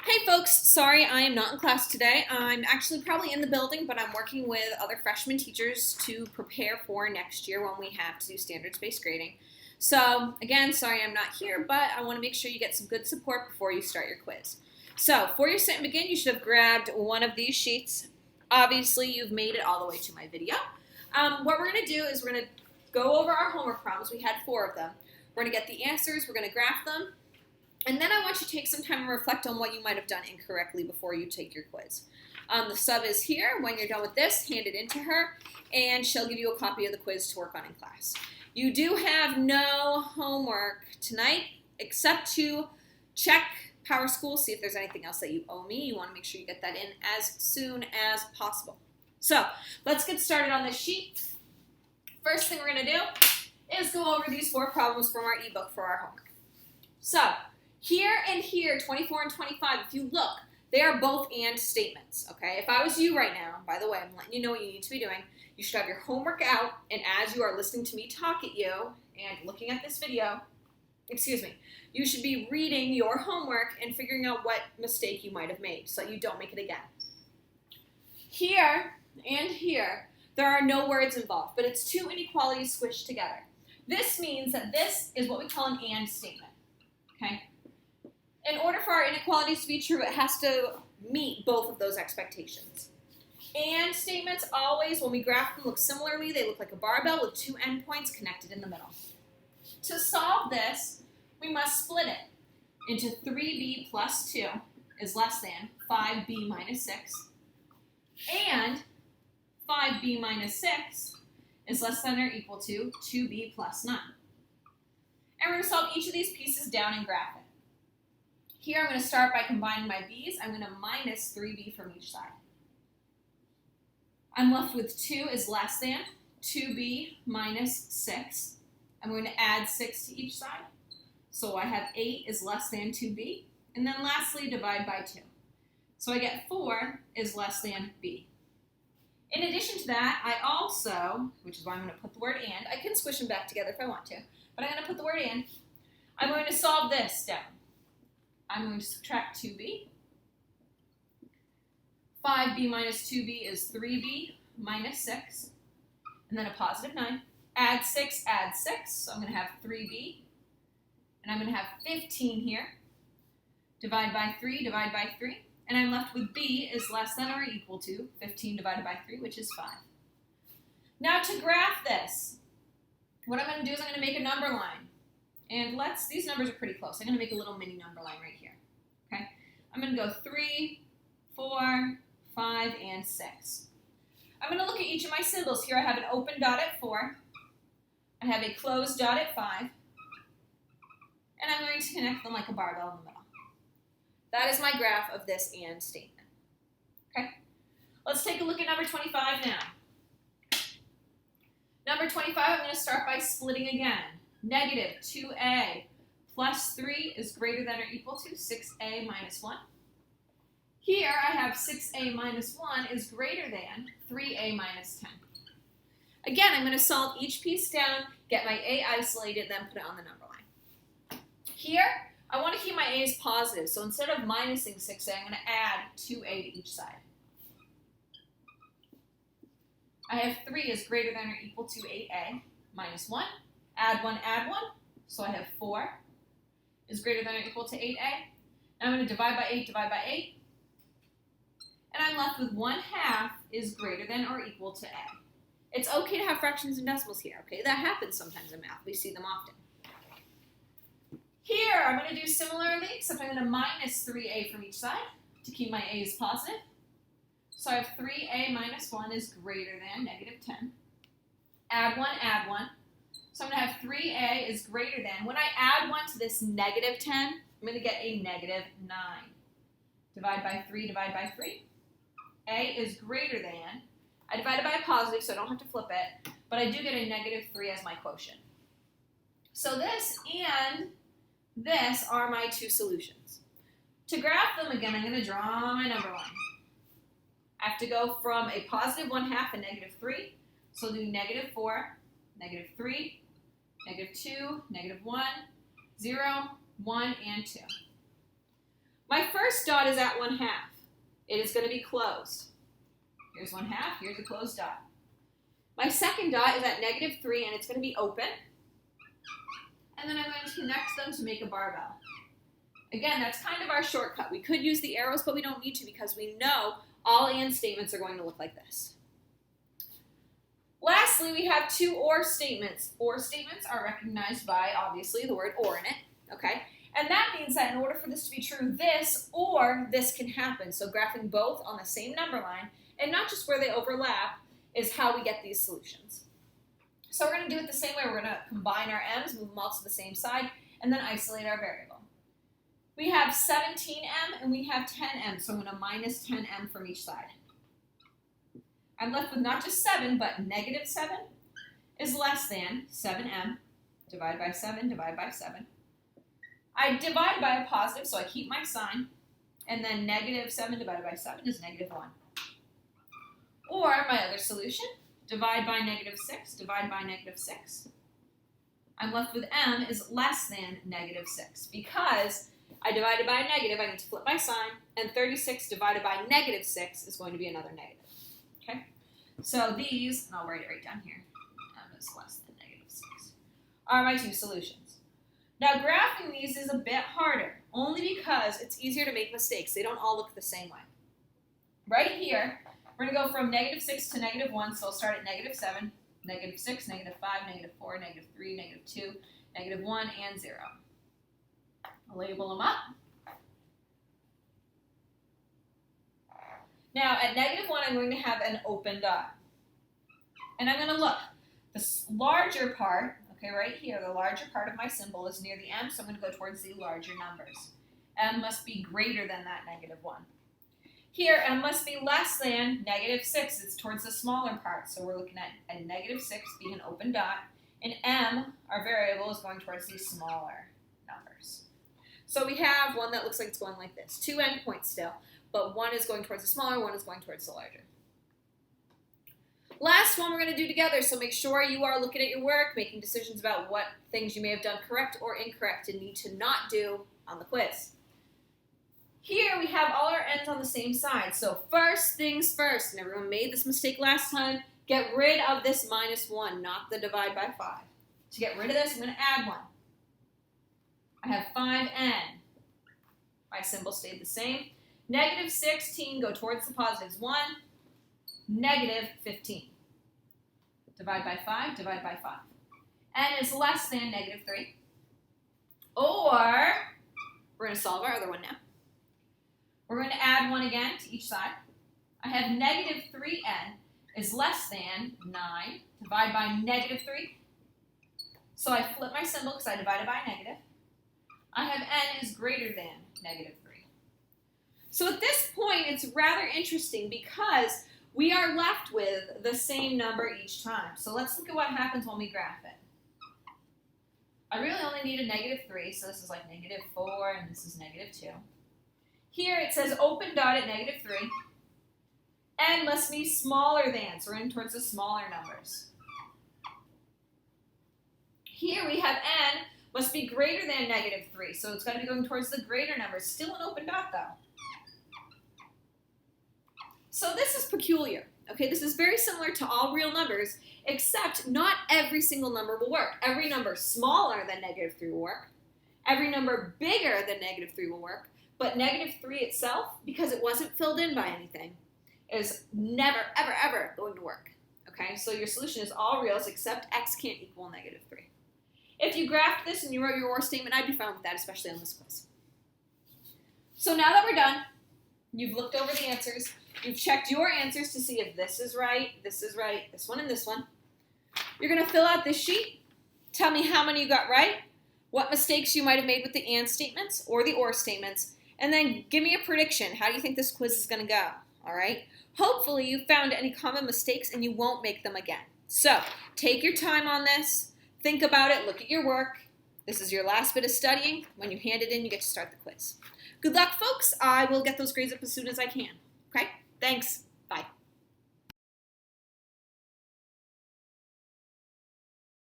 Hey folks, sorry I am not in class today. I'm actually probably in the building, but I'm working with other freshman teachers to prepare for next year when we have to do standards-based grading. So again, sorry I'm not here, but I want to make sure you get some good support before you start your quiz. So for your sit and begin, you should have grabbed one of these sheets. Obviously, you've made it all the way to my video. What we're going to do is we're going to go over our homework problems. We had 4 of them. We're going to get the answers, we're going to graph them, and then I want you to take some time and reflect on what you might have done incorrectly before you take your quiz. The sub is here. When you're done with this, hand it in to her, and she'll give you a copy of the quiz to work on in class. You do have no homework tonight except to check PowerSchool, see if there's anything else that you owe me. You want to make sure you get that in as soon as possible. So let's get started on this sheet. First thing we're going to do is go over these 4 problems from our ebook for our homework. So here and here, 24 and 25, if you look, they are both and statements, okay? If I was you right now, by the way, I'm letting you know what you need to be doing. You should have your homework out, and as you are listening to me talk at you and looking at this video, you should be reading your homework and figuring out what mistake you might have made so you don't make it again. Here and here, there are no words involved, but it's 2 inequalities squished together. This means that this is what we call an and statement, okay? In order for our inequalities to be true, it has to meet both of those expectations. And statements always, when we graph them, look similarly. They look like a barbell with 2 endpoints connected in the middle. To solve this, we must split it into 3b plus 2 is less than 5b minus 6, and 5b minus 6 is less than or equal to 2b plus 9. And we're going to solve each of these pieces down and graph it. Here I'm going to start by combining my b's. I'm going to minus 3b from each side. I'm left with 2 is less than 2b minus 6. I'm going to add 6 to each side. So I have 8 is less than 2b. And then lastly, divide by 2. So I get 4 is less than b. In addition to that, I also, which is why I'm going to put the word and, I can squish them back together if I want to, but I'm going to put the word and. I'm going to solve this down. I'm going to subtract 2b. 5b minus 2b is 3b minus 6, and then a positive 9. Add 6, so I'm going to have 3b, and I'm going to have 15 here. Divide by 3, and I'm left with b is less than or equal to 15 divided by 3, which is 5. Now to graph this, what I'm going to do is I'm going to make a number line. And these numbers are pretty close. I'm going to make a little mini number line right here. Okay? I'm going to go 3, 4, 5, and 6. I'm going to look at each of my symbols. Here I have an open dot at 4. I have a closed dot at 5. And I'm going to connect them like a barbell in the middle. That is my graph of this and statement. Okay? Let's take a look at number 25 now. Number 25, I'm going to start by splitting again. Negative 2a plus 3 is greater than or equal to 6a minus 1. Here I have 6a minus 1 is greater than 3a minus 10. Again, I'm going to solve each piece down, get my a isolated, then put it on the number line. Here, I want to keep my a's positive, so instead of minusing 6a, I'm going to add 2a to each side. I have 3 is greater than or equal to 8a minus 1. Add 1, so I have 4 is greater than or equal to 8a. And I'm going to divide by 8. And I'm left with 1/2 is greater than or equal to a. It's okay to have fractions and decimals here, okay? That happens sometimes in math. We see them often. Here, I'm going to do similarly, except I'm going to minus 3a from each side to keep my a's positive. So I have 3a minus 1 is greater than negative 10. Add 1. So I'm going to have 3a is greater than, when I add 1 to this negative 10, I'm going to get a negative 9. Divide by 3. A is greater than, I divided by a positive so I don't have to flip it, but I do get a negative 3 as my quotient. So this and this are my 2 solutions. To graph them again, I'm going to draw my number line. I have to go from a positive 1/2 and negative 3, so I'll do negative 4, negative 3, negative 2, negative 1, 0, 1, and 2. My first dot is at 1/2. It is going to be closed. Here's 1/2, here's a closed dot. My second dot is at -3 and it's going to be open. And then I'm going to connect them to make a barbell. Again, that's kind of our shortcut. We could use the arrows, but we don't need to because we know all and statements are going to look like this. Lastly, we have two or statements. Or statements are recognized by, obviously, the word or in it, okay? And that means that in order for this to be true, this or this can happen. So graphing both on the same number line, and not just where they overlap, is how we get these solutions. So we're going to do it the same way. We're going to combine our m's, move them all to the same side, and then isolate our variable. We have 17m and we have 10m, so I'm going to minus 10m from each side. I'm left with not just 7, but -7 is less than 7m, divided by 7, divided by 7. I divide by a positive, so I keep my sign, and then -7 divided by 7 is -1. Or my other solution, divide by -6, divide by -6. I'm left with m is less than -6. Because I divided by a negative, I need to flip my sign, and 36 divided by -6 is going to be another negative. Okay? So these, and I'll write it right down here, m is less than -6, are my two solutions. Now graphing these is a bit harder, only because it's easier to make mistakes. They don't all look the same way. Right here, we're going to go from -6 to -1, so I'll start at -7, -6, -5, -4, -3, -2, -1, and 0. I'll label them up. Now, at -1, I'm going to have an open dot. And I'm going to look. The larger part, okay, right here, the larger part of my symbol is near the m, so I'm going to go towards the larger numbers. M must be greater than that -1. Here, m must be less than -6. It's towards the smaller part, so we're looking at a -6 being an open dot, and m, our variable, is going towards these smaller numbers. So we have one that looks like it's going like this. Two endpoints still, but one is going towards the smaller, one is going towards the larger. Last one we're going to do together, so make sure you are looking at your work, making decisions about what things you may have done correct or incorrect and need to not do on the quiz. Here we have all our ends on the same side, so first things first, and everyone made this mistake last time, get rid of this -1, not the divide by 5. To get rid of this, I'm going to add 1. I have 5n. My symbol stayed the same. -16, go towards the positives 1, -15. Divide by 5, divide by 5. N is less than -3. Or, we're going to solve our other one now. We're going to add 1 again to each side. I have -3n is less than 9. Divide by -3. So I flip my symbol because I divided by a negative. I have n is greater than -3. So at this point, it's rather interesting because we are left with the same number each time. So let's look at what happens when we graph it. I really only need a -3, so this is like -4, and this is -2. Here it says open dot at -3. N must be smaller than, so we're in towards the smaller numbers. Here we have n must be greater than -3, so it's got to be going towards the greater numbers. Still an open dot, though. So this is peculiar. Okay, this is very similar to all real numbers, except not every single number will work. Every number smaller than -3 will work. Every number bigger than -3 will work. But -3 itself, because it wasn't filled in by anything, is never, ever, ever going to work. Okay, so your solution is all reals except x can't equal -3. If you graphed this and you wrote your or statement, I'd be fine with that, especially on this quiz. So now that we're done, you've looked over the answers, you've checked your answers to see if this is right, this one, and this one. You're going to fill out this sheet, tell me how many you got right, what mistakes you might have made with the and statements or the or statements, and then give me a prediction. How do you think this quiz is going to go? All right? Hopefully you found any common mistakes and you won't make them again. So take your time on this. Think about it. Look at your work. This is your last bit of studying. When you hand it in, you get to start the quiz. Good luck, folks. I will get those grades up as soon as I can. Okay? Thanks.